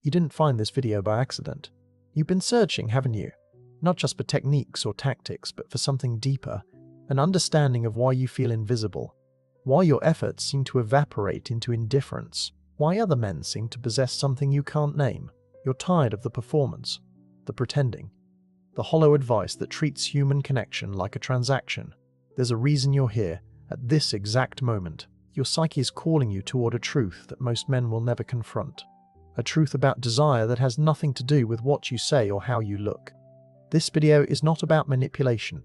You didn't find this video by accident. You've been searching, haven't you? Not just for techniques or tactics, but for something deeper, an understanding of why you feel invisible, why your efforts seem to evaporate into indifference, why other men seem to possess something you can't name. You're tired of the performance, the pretending, the hollow advice that treats human connection like a transaction. There's a reason you're here, at this exact moment. Your psyche is calling you toward a truth that most men will never confront. A truth about desire that has nothing to do with what you say or how you look. This video is not about manipulation.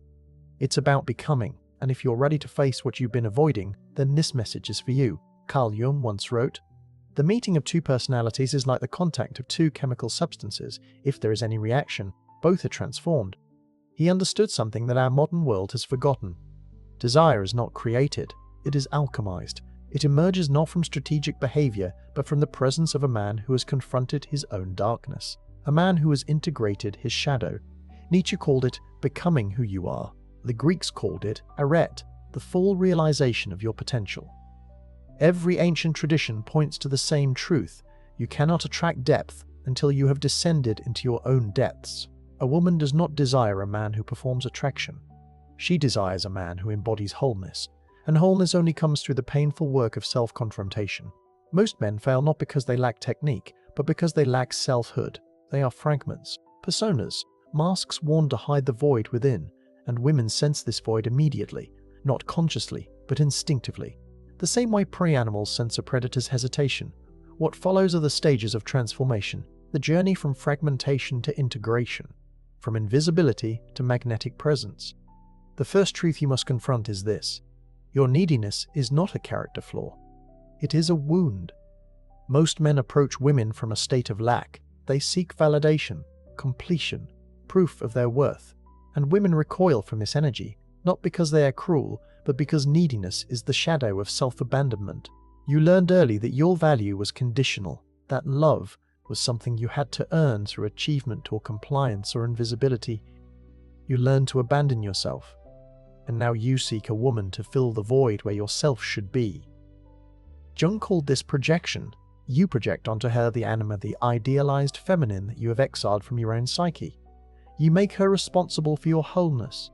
It's about becoming, and if you're ready to face what you've been avoiding, then this message is for you. Carl Jung once wrote, "The meeting of two personalities is like the contact of two chemical substances. If there is any reaction, both are transformed." He understood something that our modern world has forgotten. Desire is not created, it is alchemized. It emerges not from strategic behavior, but from the presence of a man who has confronted his own darkness, a man who has integrated his shadow. Nietzsche called it becoming who you are. The Greeks called it evaporate, the full realization of your potential. Every ancient tradition points to the same truth. You cannot attract depth until you have descended into your own depths. A woman does not desire a man who performs attraction. She desires a man who embodies wholeness. And wholeness only comes through the painful work of self-confrontation. Most men fail not because they lack technique, but because they lack selfhood. They are fragments, personas, masks worn to hide the void within, and women sense this void immediately, not consciously, but instinctively. The same way prey animals sense a predator's hesitation. What follows are the stages of transformation, the journey from fragmentation to integration, from invisibility to magnetic presence. The first truth you must confront is this. Your neediness is not a character flaw. It is a wound. Most men approach women from a state of lack. They seek validation, completion, proof of their worth. And women recoil from this energy, not because they are cruel, but because neediness is the shadow of self-abandonment. You learned early that your value was conditional, that love was something you had to earn through achievement or compliance or invisibility. You learned to abandon yourself. And now you seek a woman to fill the void where yourself should be. Jung called this projection. You project onto her the anima, the idealized feminine that you have exiled from your own psyche. You make her responsible for your wholeness.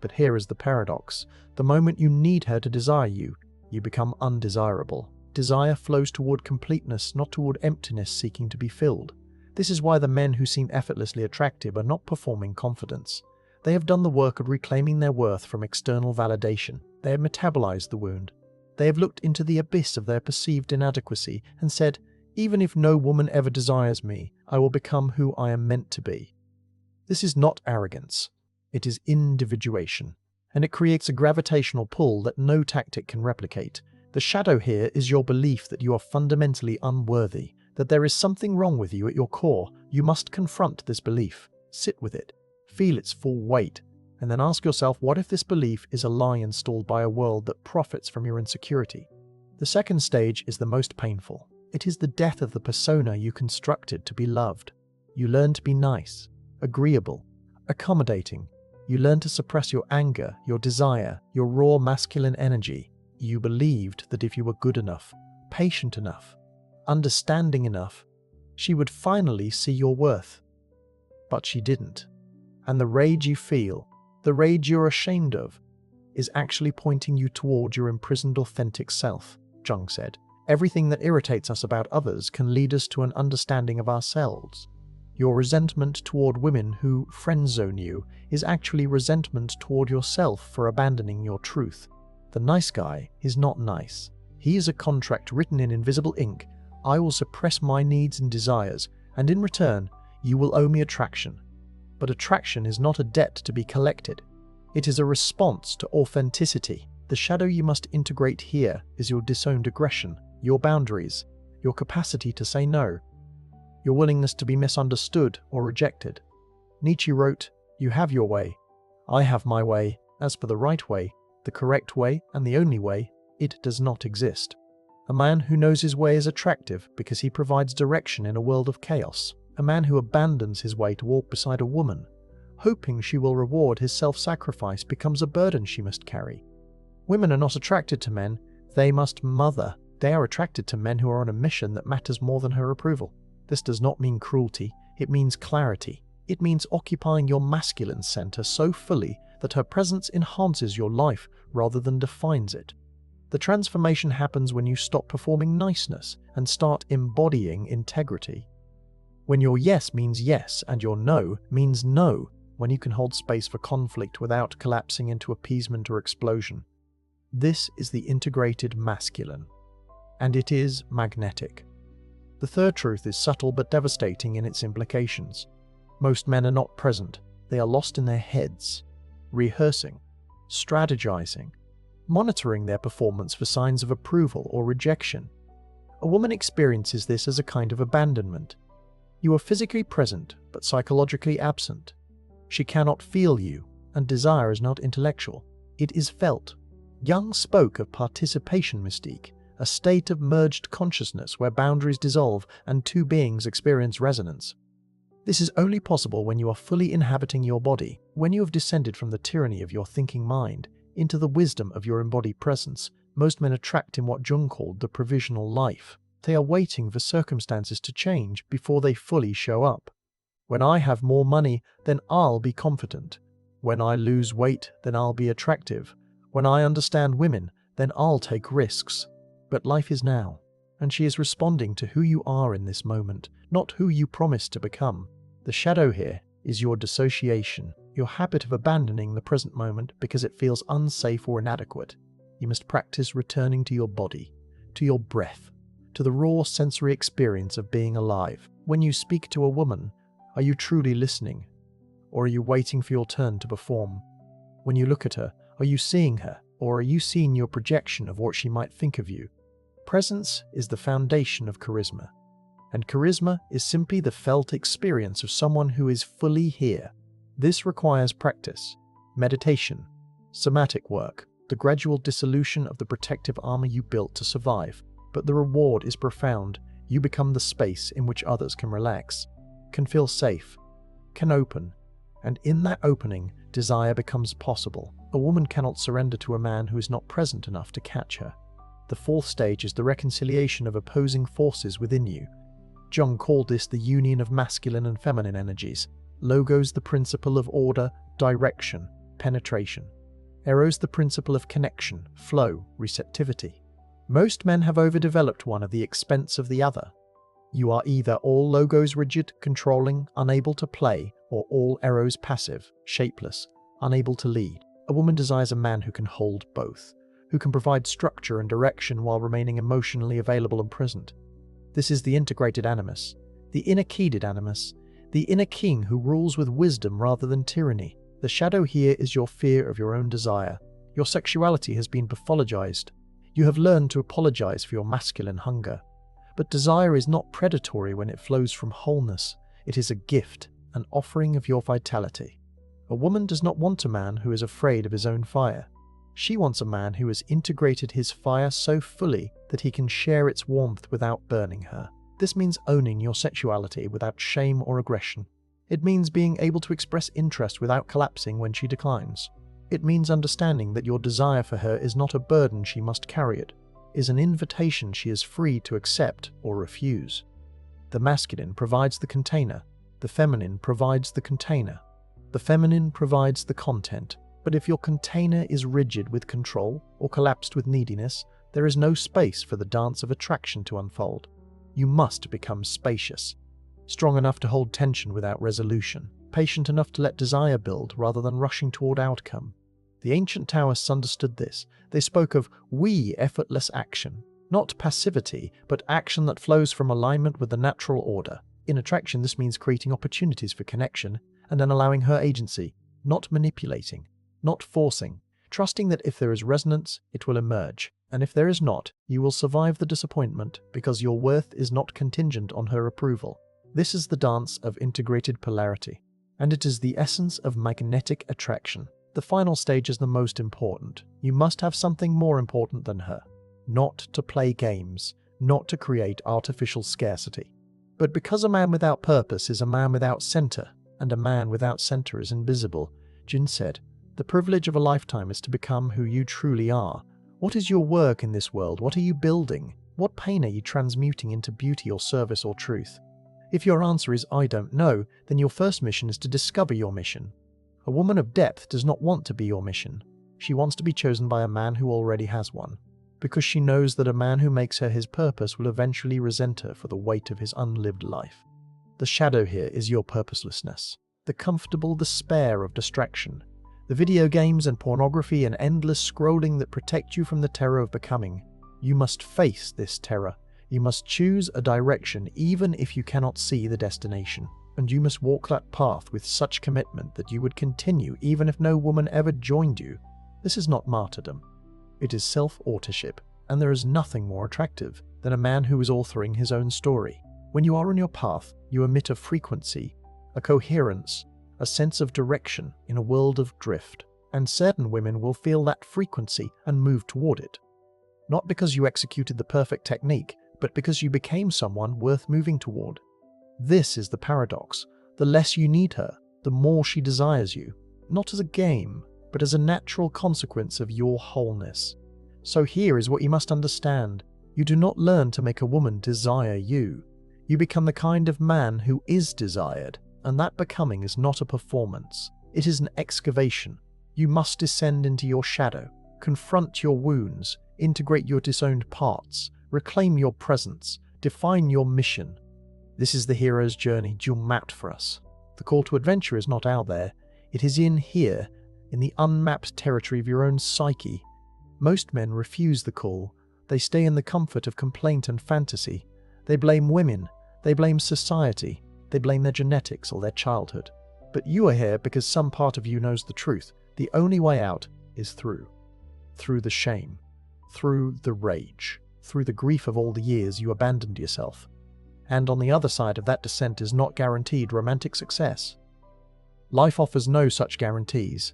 But here is the paradox. The moment you need her to desire you, you become undesirable. Desire flows toward completeness, not toward emptiness seeking to be filled. This is why the men who seem effortlessly attractive are not performing confidence. They have done the work of reclaiming their worth from external validation. They have metabolized the wound. They have looked into the abyss of their perceived inadequacy and said, even if no woman ever desires me, I will become who I am meant to be. This is not arrogance. It is individuation. And it creates a gravitational pull that no tactic can replicate. The shadow here is your belief that you are fundamentally unworthy, that there is something wrong with you at your core. You must confront this belief. Sit with it. Feel its full weight, and then ask yourself, what if this belief is a lie installed by a world that profits from your insecurity? The second stage is the most painful. It is the death of the persona you constructed to be loved. You learn to be nice, agreeable, accommodating. You learn to suppress your anger, your desire, your raw masculine energy. You believed that if you were good enough, patient enough, understanding enough, she would finally see your worth. But she didn't. And the rage you feel, the rage you're ashamed of, is actually pointing you toward your imprisoned authentic self. Jung said, everything that irritates us about others can lead us to an understanding of ourselves. Your resentment toward women who friend-zone you is actually resentment toward yourself for abandoning your truth. The nice guy is not nice. He is a contract written in invisible ink. I will suppress my needs and desires, and in return, you will owe me attraction. But attraction is not a debt to be collected. It is a response to authenticity. The shadow you must integrate here is your disowned aggression, your boundaries, your capacity to say no, your willingness to be misunderstood or rejected. Nietzsche wrote, "You have your way. I have my way. As for the right way, the correct way, and the only way, it does not exist." A man who knows his way is attractive because he provides direction in a world of chaos. A man who abandons his way to walk beside a woman, hoping she will reward his self-sacrifice, becomes a burden she must carry. Women are not attracted to men, they must mother. They are attracted to men who are on a mission that matters more than her approval. This does not mean cruelty, it means clarity. It means occupying your masculine center so fully that her presence enhances your life rather than defines it. The transformation happens when you stop performing niceness and start embodying integrity. When your yes means yes and your no means no, when you can hold space for conflict without collapsing into appeasement or explosion. This is the integrated masculine. And it is magnetic. The third truth is subtle but devastating in its implications. Most men are not present. They are lost in their heads, rehearsing, strategizing, monitoring their performance for signs of approval or rejection. A woman experiences this as a kind of abandonment. You are physically present, but psychologically absent. She cannot feel you, and desire is not intellectual. It is felt. Jung spoke of participation mystique, a state of merged consciousness where boundaries dissolve and two beings experience resonance. This is only possible when you are fully inhabiting your body, when you have descended from the tyranny of your thinking mind into the wisdom of your embodied presence. Most men are trapped in what Jung called the provisional life. They are waiting for circumstances to change before they fully show up. When I have more money, then I'll be confident. When I lose weight, then I'll be attractive. When I understand women, then I'll take risks. But life is now, and she is responding to who you are in this moment, not who you promised to become. The shadow here is your dissociation, your habit of abandoning the present moment because it feels unsafe or inadequate. You must practice returning to your body, to your breath, to the raw sensory experience of being alive. When you speak to a woman, are you truly listening? Or are you waiting for your turn to perform? When you look at her, are you seeing her? Or are you seeing your projection of what she might think of you? Presence is the foundation of charisma. And charisma is simply the felt experience of someone who is fully here. This requires practice, meditation, somatic work, the gradual dissolution of the protective armor you built to survive. But the reward is profound. You become the space in which others can relax, can feel safe, can open. And in that opening, desire becomes possible. A woman cannot surrender to a man who is not present enough to catch her. The fourth stage is the reconciliation of opposing forces within you. Jung called this the union of masculine and feminine energies. Logos the principle of order, direction, penetration. Eros the principle of connection, flow, receptivity. Most men have overdeveloped one at the expense of the other. You are either all logos rigid, controlling, unable to play, or all eros passive, shapeless, unable to lead. A woman desires a man who can hold both, who can provide structure and direction while remaining emotionally available and present. This is the integrated animus, the inner keyed animus, the inner king who rules with wisdom rather than tyranny. The shadow here is your fear of your own desire. Your sexuality has been pathologized. You have learned to apologize for your masculine hunger. But desire is not predatory when it flows from wholeness. It is a gift, an offering of your vitality. A woman does not want a man who is afraid of his own fire. She wants a man who has integrated his fire so fully that he can share its warmth without burning her. This means owning your sexuality without shame or aggression. It means being able to express interest without collapsing when she declines. It means understanding that your desire for her is not a burden she must carry. It is an invitation she is free to accept or refuse. The masculine provides the container. The feminine provides the container. The feminine provides the content. But if your container is rigid with control or collapsed with neediness, there is no space for the dance of attraction to unfold. You must become spacious, strong enough to hold tension without resolution, patient enough to let desire build rather than rushing toward outcome. The ancient Taoists understood this. They spoke of effortless action, not passivity, but action that flows from alignment with the natural order. In attraction, this means creating opportunities for connection and then allowing her agency, not manipulating, not forcing, trusting that if there is resonance, it will emerge, and if there is not, you will survive the disappointment because your worth is not contingent on her approval. This is the dance of integrated polarity, and it is the essence of magnetic attraction. The final stage is the most important. You must have something more important than her. Not to play games, not to create artificial scarcity. But because a man without purpose is a man without center, and a man without center is invisible, Jung said, the privilege of a lifetime is to become who you truly are. What is your work in this world? What are you building? What pain are you transmuting into beauty or service or truth? If your answer is "I don't know," then your first mission is to discover your mission. A woman of depth does not want to be your mission. She wants to be chosen by a man who already has one, because she knows that a man who makes her his purpose will eventually resent her for the weight of his unlived life. The shadow here is your purposelessness, the comfortable despair of distraction, the video games and pornography and endless scrolling that protect you from the terror of becoming. You must face this terror. You must choose a direction even if you cannot see the destination. And you must walk that path with such commitment that you would continue even if no woman ever joined you. This is not martyrdom. It is self-authorship, and there is nothing more attractive than a man who is authoring his own story. When you are on your path, you emit a frequency, a coherence, a sense of direction in a world of drift, and certain women will feel that frequency and move toward it. Not because you executed the perfect technique, but because you became someone worth moving toward. This is the paradox. The less you need her, the more she desires you, not as a game, but as a natural consequence of your wholeness. So here is what you must understand. You do not learn to make a woman desire you. You become the kind of man who is desired, and that becoming is not a performance. It is an excavation. You must descend into your shadow, confront your wounds, integrate your disowned parts, reclaim your presence, define your mission. This is the hero's journey Jung mapped for us. The call to adventure is not out there. It is in here, in the unmapped territory of your own psyche. Most men refuse the call. They stay in the comfort of complaint and fantasy. They blame women. They blame society. They blame their genetics or their childhood. But you are here because some part of you knows the truth. The only way out is through. Through the shame. Through the rage. Through the grief of all the years you abandoned yourself. And on the other side of that descent is not guaranteed romantic success. Life offers no such guarantees.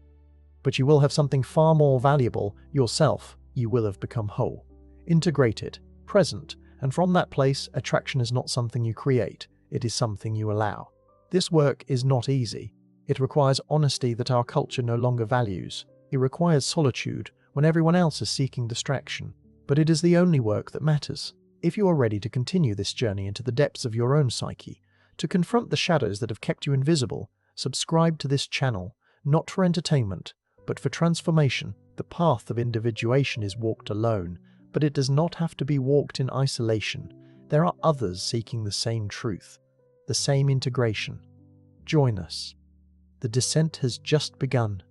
But you will have something far more valuable, yourself. You will have become whole, integrated, present, and from that place, attraction is not something you create, it is something you allow. This work is not easy. It requires honesty that our culture no longer values. It requires solitude when everyone else is seeking distraction. But it is the only work that matters. If you are ready to continue this journey into the depths of your own psyche, to confront the shadows that have kept you invisible, subscribe to this channel, not for entertainment, but for transformation. The path of individuation is walked alone, but it does not have to be walked in isolation. There are others seeking the same truth, the same integration. Join us. The descent has just begun.